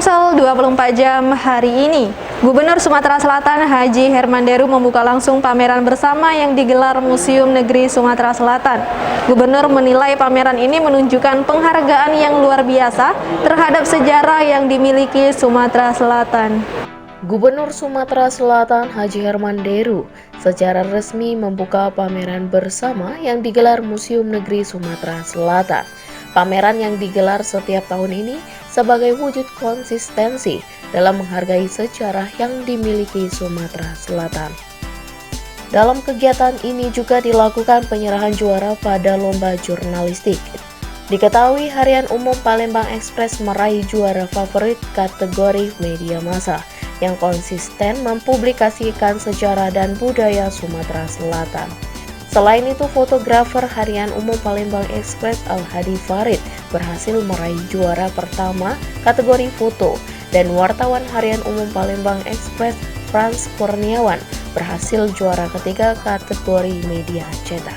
Sumsel 24 jam hari ini, Gubernur Sumatera Selatan Haji Hermanderu membuka langsung pameran bersama yang digelar Museum Negeri Sumatera Selatan. Gubernur menilai pameran ini menunjukkan penghargaan yang luar biasa terhadap sejarah yang dimiliki Sumatera Selatan. Gubernur Sumatera Selatan Haji Hermanderu secara resmi membuka pameran bersama yang digelar Museum Negeri Sumatera Selatan. Pameran yang digelar setiap tahun ini sebagai wujud konsistensi dalam menghargai sejarah yang dimiliki Sumatera Selatan. Dalam kegiatan ini juga dilakukan penyerahan juara pada lomba jurnalistik. Diketahui Harian Umum Palembang Express meraih juara favorit kategori media massa yang konsisten mempublikasikan sejarah dan budaya Sumatera Selatan. Selain itu, fotografer Harian Umum Palembang Express Al-Hadi Farid berhasil meraih juara pertama kategori foto, dan wartawan Harian Umum Palembang Express Frans Kurniawan berhasil juara ketiga kategori media cetak.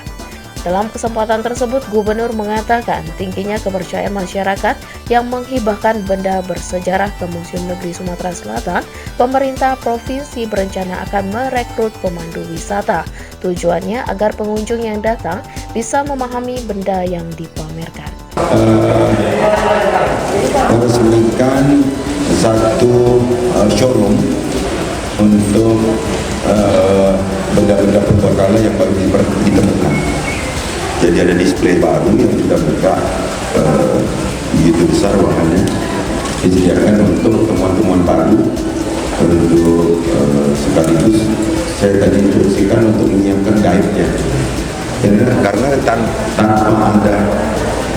Dalam kesempatan tersebut, Gubernur mengatakan tingginya kepercayaan masyarakat yang menghibahkan benda bersejarah ke Museum Negeri Sumatera Selatan. Pemerintah provinsi berencana akan merekrut pemandu wisata. Tujuannya agar pengunjung yang datang bisa memahami benda yang dipamerkan. Meresmikan satu showroom untuk benda-benda purbakala yang baru ditemukan. Jadi ada display baru yang kita buka, begitu besar ruangannya, disediakan untuk temuan-temuan baru, untuk sekaligus saya tadi instruksikan untuk menyiapkan guide-nya. Karena tanpa ada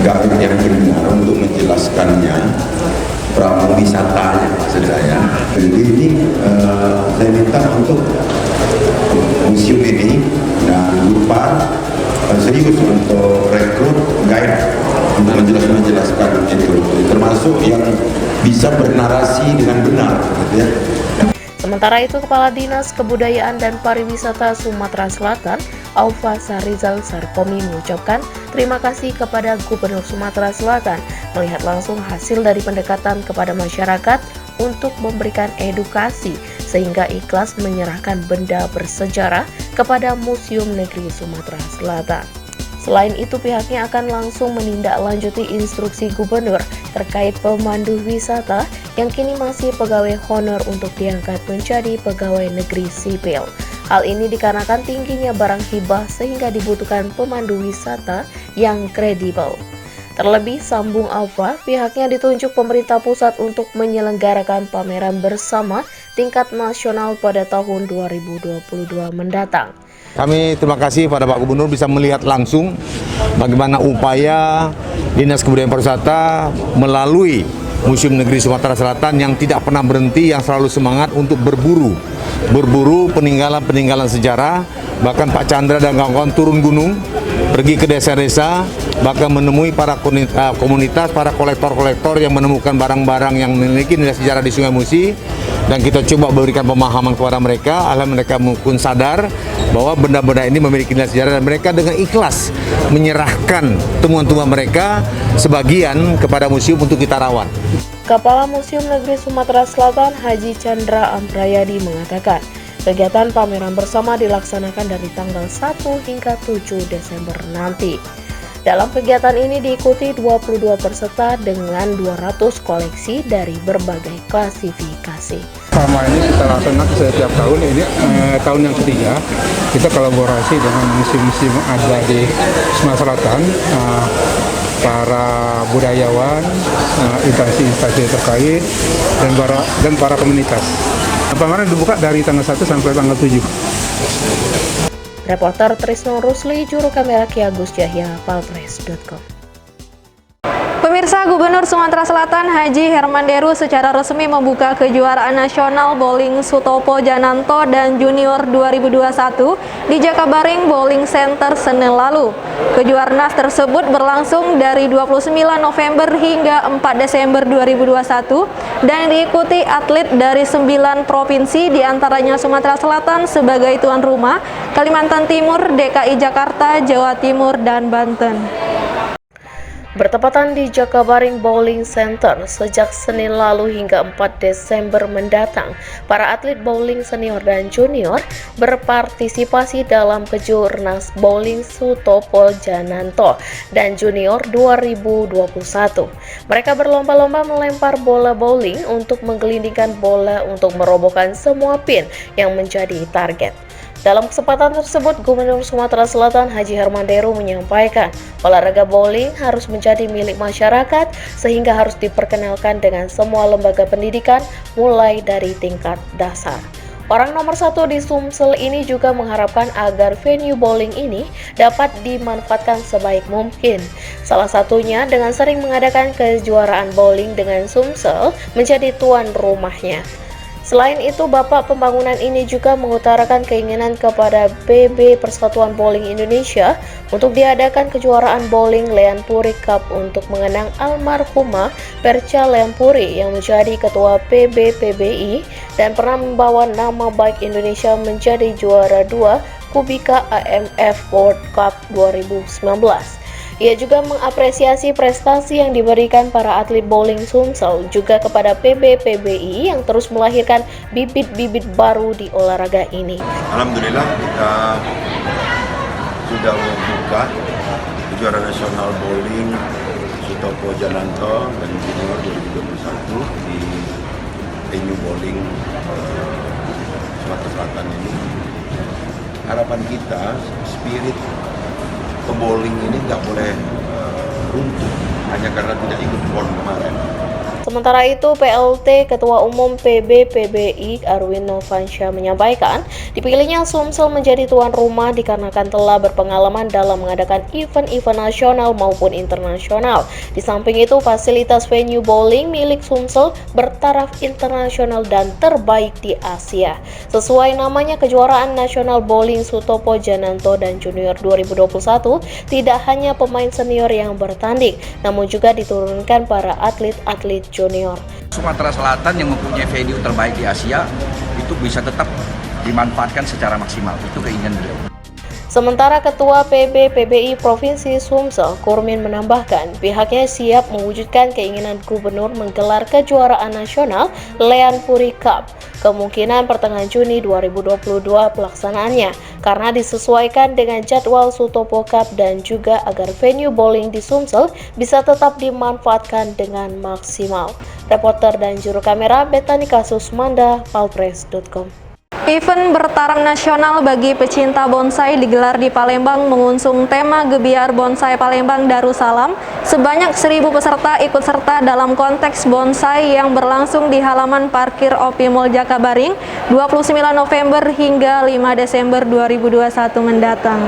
guide yang benar untuk menjelaskannya, pramu wisatanya maksud saya. Jadi ini saya minta untuk museum ini dan lupa serius untuk rekrut guide untuk menjelaskan itu, termasuk yang bisa bernarasi dengan benar, gitu ya. Sementara itu, Kepala Dinas Kebudayaan dan Pariwisata Sumatera Selatan, Aufa Sarizal Sarkomi mengucapkan terima kasih kepada Gubernur Sumatera Selatan melihat langsung hasil dari pendekatan kepada masyarakat untuk memberikan edukasi sehingga ikhlas menyerahkan benda bersejarah kepada Museum Negeri Sumatera Selatan. Selain itu, pihaknya akan langsung menindaklanjuti instruksi Gubernur terkait pemandu wisata yang kini masih pegawai honor untuk diangkat menjadi pegawai negeri sipil. Hal ini dikarenakan tingginya barang hibah sehingga dibutuhkan pemandu wisata yang kredibel. Terlebih, sambung Alfa, pihaknya ditunjuk pemerintah pusat untuk menyelenggarakan pameran bersama tingkat nasional pada tahun 2022 mendatang. Kami terima kasih pada Pak Gubernur bisa melihat langsung bagaimana upaya Dinas Kebudayaan Pariwisata melalui Museum Negeri Sumatera Selatan yang tidak pernah berhenti, yang selalu semangat untuk berburu peninggalan-peninggalan sejarah. Bahkan Pak Chandra dan kawan-kawan turun gunung, pergi ke desa-desa, bahkan menemui para komunitas, para kolektor-kolektor yang menemukan barang-barang yang memiliki nilai sejarah di Sungai Musi, dan kita coba berikan pemahaman kepada mereka. Alhamdulillah mereka mungkin sadar bahwa benda-benda ini memiliki nilai sejarah dan mereka dengan ikhlas menyerahkan temuan-temuan mereka sebagian kepada museum untuk kita rawat. Kepala Museum Negeri Sumatera Selatan Haji Chandra Amprayadi mengatakan, kegiatan pameran bersama dilaksanakan dari tanggal 1 hingga 7 Desember nanti. Dalam kegiatan ini diikuti 22 peserta dengan 200 koleksi dari berbagai klasifikasi. Sama ini kita laksanakan setiap tahun, ini tahun yang ketiga. Kita kolaborasi dengan museum-museum ada di Sumatera Selatan, para budayawan, instansi-instansi terkait, dan para komunitas. Pameran dibuka dari tanggal 1 sampai tanggal 7. Reporter Trisno Rusli, juru kamera Ki Agus Jahya, palpres.com. Pemirsa, Gubernur Sumatera Selatan Haji Hermanderu secara resmi membuka kejuaraan nasional bowling Sutopo Jananto dan Junior 2021 di Jakabaring Bowling Center Senin lalu. Kejuaraan tersebut berlangsung dari 29 November hingga 4 Desember 2021 dan diikuti atlet dari 9 provinsi diantaranya Sumatera Selatan sebagai tuan rumah, Kalimantan Timur, DKI Jakarta, Jawa Timur, dan Banten. bertepatan di Jakabaring Bowling Center sejak Senin lalu hingga 4 Desember mendatang. Para atlet bowling senior dan junior berpartisipasi dalam Kejurnas Bowling Sutopo Jananto dan Junior 2021. Mereka berlomba-lomba melempar bola bowling untuk menggelindingkan bola untuk merobohkan semua pin yang menjadi target. Dalam kesempatan tersebut, Gubernur Sumatera Selatan Haji Hermanderu menyampaikan olahraga bowling harus menjadi milik masyarakat sehingga harus diperkenalkan dengan semua lembaga pendidikan mulai dari tingkat dasar. Orang nomor 1 di Sumsel ini juga mengharapkan agar venue bowling ini dapat dimanfaatkan sebaik mungkin. Salah satunya dengan sering mengadakan kejuaraan bowling dengan Sumsel menjadi tuan rumahnya. Selain itu, Bapak Pembangunan ini juga mengutarakan keinginan kepada PB Persatuan Bowling Indonesia untuk diadakan kejuaraan bowling Leanpuri Cup untuk mengenang almarhumah Perca Leanpuri yang menjadi Ketua PB PBI dan pernah membawa nama baik Indonesia menjadi juara 2 Kubika AMF World Cup 2019. Ia juga mengapresiasi prestasi yang diberikan para atlet bowling Sumsel juga kepada PB PBI yang terus melahirkan bibit-bibit baru di olahraga ini. Alhamdulillah kita sudah membuka kejuaraan nasional bowling Sutopo Jananto dan Junior 2021 di venue bowling Sumatera Selatan ini. Harapan kita spirit bowling ini nggak boleh runtuh hanya karena tidak ikut PON kemarin. Sementara itu, PLT Ketua Umum PB PBI Arwin Novansyah menyampaikan, dipilihnya Sumsel menjadi tuan rumah dikarenakan telah berpengalaman dalam mengadakan event-event nasional maupun internasional. Di samping itu, fasilitas venue bowling milik Sumsel bertaraf internasional dan terbaik di Asia. Sesuai namanya, Kejuaraan Nasional Bowling Sutopo Jananto dan Junior 2021 tidak hanya pemain senior yang bertanding, namun juga diturunkan para atlet-atlet junior. Sumatera Selatan yang mempunyai venue terbaik di Asia itu bisa tetap dimanfaatkan secara maksimal. Itu keinginan beliau. Sementara Ketua PB PBI Provinsi Sumsel, Kurmin, menambahkan pihaknya siap mewujudkan keinginan gubernur menggelar kejuaraan nasional Leanpuri Cup. Kemungkinan pertengahan Juni 2022 pelaksanaannya karena disesuaikan dengan jadwal Sutopo Cup dan juga agar venue bowling di Sumsel bisa tetap dimanfaatkan dengan maksimal. Reporter dan juru kamera Betanika Susmanda, Palpress.com. Event bertaraf nasional bagi pecinta bonsai digelar di Palembang mengusung tema Gebiar Bonsai Palembang Darussalam. Sebanyak 1.000 peserta ikut serta dalam konteks bonsai yang berlangsung di halaman parkir OP Mall Jakabaring 29 November hingga 5 Desember 2021 mendatang.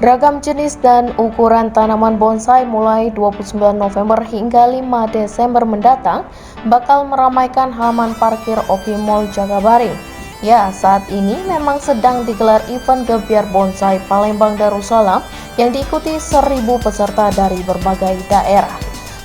Ragam jenis dan ukuran tanaman bonsai mulai 29 November hingga 5 Desember mendatang bakal meramaikan halaman parkir OP Mall Jakabaring. Ya, saat ini memang sedang digelar event Gebiar Bonsai Palembang Darussalam yang diikuti 1.000 peserta dari berbagai daerah.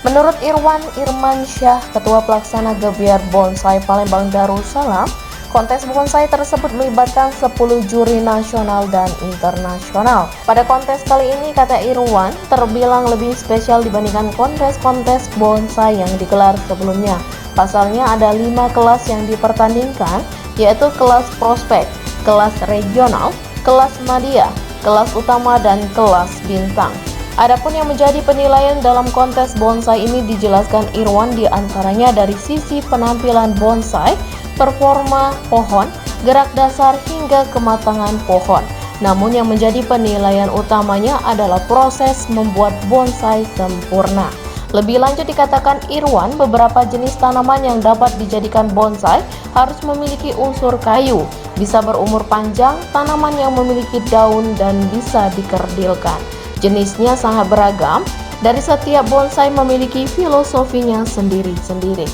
Menurut Irwan Irmansyah, Ketua Pelaksana Gebiar Bonsai Palembang Darussalam, kontes bonsai tersebut melibatkan 10 juri nasional dan internasional. Pada kontes kali ini, kata Irwan, terbilang lebih spesial dibandingkan kontes-kontes bonsai yang digelar sebelumnya. Pasalnya ada 5 kelas yang dipertandingkan, yaitu kelas prospek, kelas regional, kelas madya, kelas utama, dan kelas bintang. Adapun yang menjadi penilaian dalam kontes bonsai ini dijelaskan Irwan diantaranya dari sisi penampilan bonsai, performa pohon, gerak dasar hingga kematangan pohon. Namun yang menjadi penilaian utamanya adalah proses membuat bonsai sempurna. Lebih lanjut dikatakan Irwan, beberapa jenis tanaman yang dapat dijadikan bonsai harus memiliki unsur kayu, bisa berumur panjang, tanaman yang memiliki daun dan bisa dikerdilkan. Jenisnya sangat beragam, dari setiap bonsai memiliki filosofinya sendiri-sendiri.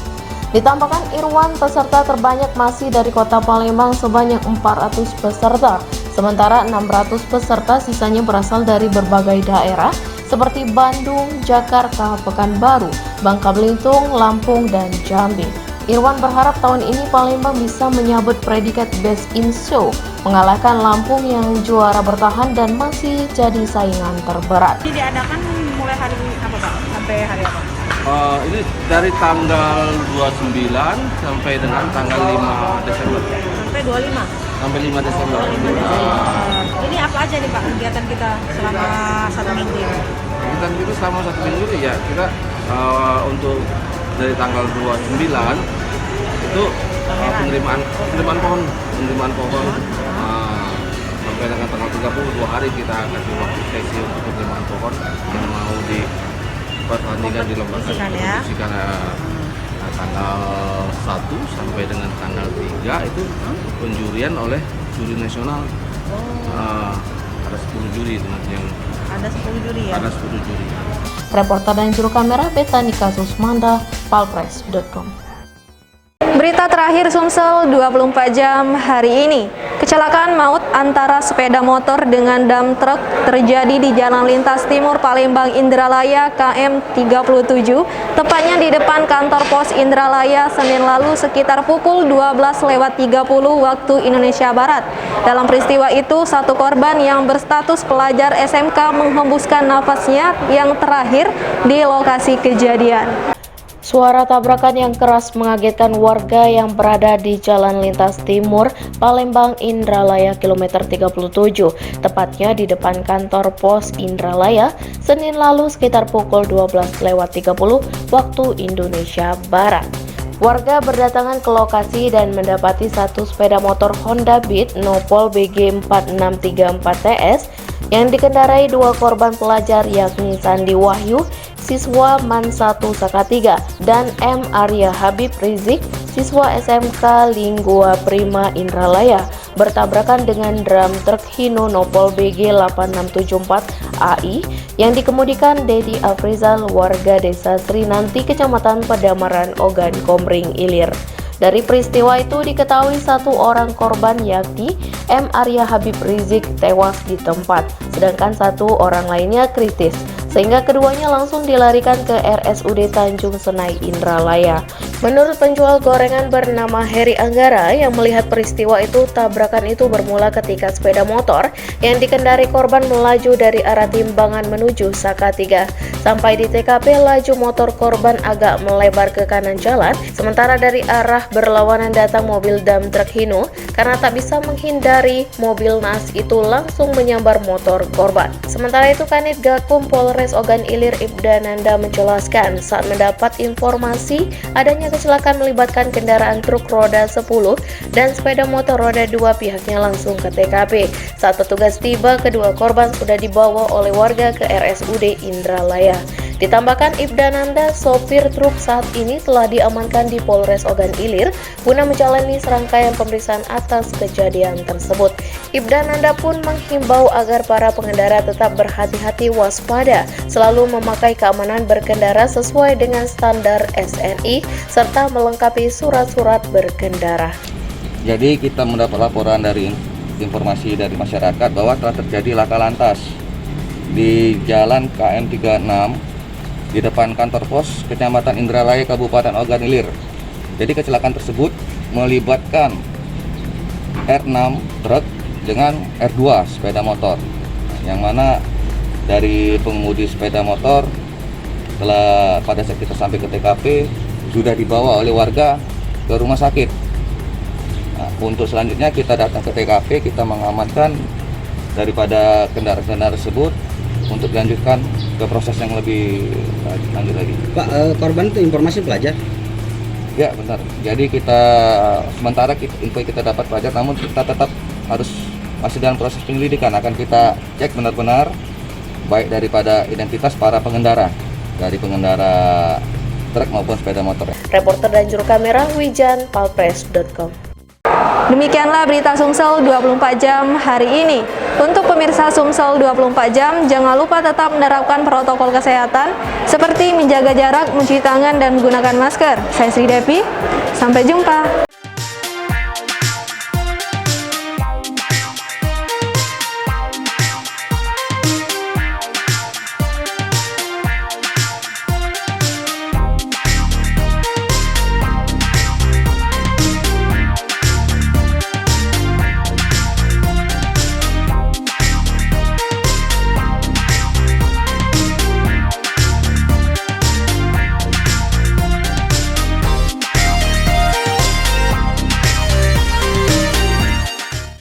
Ditambahkan Irwan, peserta terbanyak masih dari kota Palembang sebanyak 400 peserta, sementara 600 peserta sisanya berasal dari berbagai daerah seperti Bandung, Jakarta, Pekanbaru, Bangka Belitung, Lampung, dan Jambi. Irwan berharap tahun ini Palembang bisa menyabet predikat Best in Show, mengalahkan Lampung yang juara bertahan dan masih jadi saingan terberat. Diadakan mulai hari apa Pak? sampai hari apa? Ini dari tanggal 29 sampai dengan tanggal 5 Desember. Sampai 25? Sampai 5 Desember. Ini apa aja nih Pak kegiatan kita selama 1 minggu ini? Kegiatan kita selama 1 minggu ini ya, kita untuk dari tanggal 29 itu penerimaan pohon. Sampai dengan tanggal 30, 2 hari kita kasih waktu sesi untuk penerimaan pohon yang mau dipertandingkan di lomba kompetisikan tanggal 1 sampai dengan tanggal 3 itu penjurian oleh juri nasional. Ada 10 juri itu nanti yang ada 10 juri ya? Ada 10 juri. Reporter dan juru kamera Betanika Susmanda, palpress.com. Berita terakhir Sumsel 24 jam hari ini. Kecelakaan maut antara sepeda motor dengan dam truk terjadi di Jalan Lintas Timur Palembang Indralaya KM 37, tepatnya di depan kantor pos Indralaya Senin lalu sekitar pukul 12.30 waktu Indonesia Barat. Dalam peristiwa itu, satu korban yang berstatus pelajar SMK menghembuskan nafasnya yang terakhir di lokasi kejadian. Suara tabrakan yang keras mengagetkan warga yang berada di Jalan Lintas Timur Palembang Indralaya kilometer 37, tepatnya di depan kantor pos Indralaya, Senin lalu sekitar pukul 12.30 waktu Indonesia Barat. Warga berdatangan ke lokasi dan mendapati satu sepeda motor Honda Beat Nopol BG 4634 TS yang dikendarai dua korban pelajar yakni Sandi Wahyu, siswa MAN 1 Saka 3, dan M. Arya Habib Rizik, siswa SMK Linggua Prima Indralaya, bertabrakan dengan drum truk Hino Nopol BG 8674 AI yang dikemudikan Dedi Afrizal, warga desa Srinanti, Kecamatan Pedamaran, Ogan Komering Ilir. Dari peristiwa itu diketahui satu orang korban yakni M. Arya Habib Rizik tewas di tempat, sedangkan satu orang lainnya kritis, sehingga keduanya langsung dilarikan ke RSUD Tanjung Senai Indralaya. Menurut penjual gorengan bernama Heri Anggara yang melihat peristiwa itu, tabrakan itu bermula ketika sepeda motor yang dikendari korban melaju dari arah Timbangan menuju Saka 3. Sampai di TKP, laju motor korban agak melebar ke kanan jalan, sementara dari arah berlawanan datang mobil dam truk Hino. Karena tak bisa menghindari, mobil naas itu langsung menyambar motor korban. Sementara itu, Kanit Gakum Polres Ogan Ilir Ibdananda menjelaskan saat mendapat informasi adanya kecelakaan melibatkan kendaraan truk roda 10 dan sepeda motor roda 2, pihaknya langsung ke TKP. Saat petugas tiba, kedua korban sudah dibawa oleh warga ke RSUD Indralaya. Ditambahkan Ibdananda, sopir truk saat ini telah diamankan di Polres Ogan Ilir guna menjalani serangkaian pemeriksaan atas kejadian tersebut. Ibdananda pun menghimbau agar para pengendara tetap berhati-hati, waspada, selalu memakai keamanan berkendara sesuai dengan standar SNI, serta melengkapi surat-surat berkendara. Jadi kita mendapat laporan dari informasi dari masyarakat bahwa telah terjadi laka lantas di Jalan KM 36 di depan kantor pos Kecamatan Indralaya, Kabupaten Ogan Ilir. Jadi kecelakaan tersebut melibatkan R6 truk dengan R2 sepeda motor, yang mana dari pengemudi sepeda motor setelah pada saat kita sampai ke TKP sudah dibawa oleh warga ke rumah sakit. Nah, untuk selanjutnya kita datang ke TKP, kita mengamankan daripada kendaraan-kendaraan tersebut untuk dilanjutkan ke proses yang lebih lanjut lagi. Pak, korban itu informasi pelajar? Ya benar. Jadi kita sementara info kita dapat pelajar, namun kita tetap harus masih dalam proses penyelidikan. Akan kita cek benar-benar baik daripada identitas para pengendara, dari pengendara truk maupun sepeda motor. Reporter dan juru kamera Wijan, palpress.com. Demikianlah berita Sumsel 24 jam hari ini. Untuk pemirsa Sumsel 24 jam, jangan lupa tetap menerapkan protokol kesehatan seperti menjaga jarak, mencuci tangan, dan menggunakan masker. Saya Sri Devi, sampai jumpa.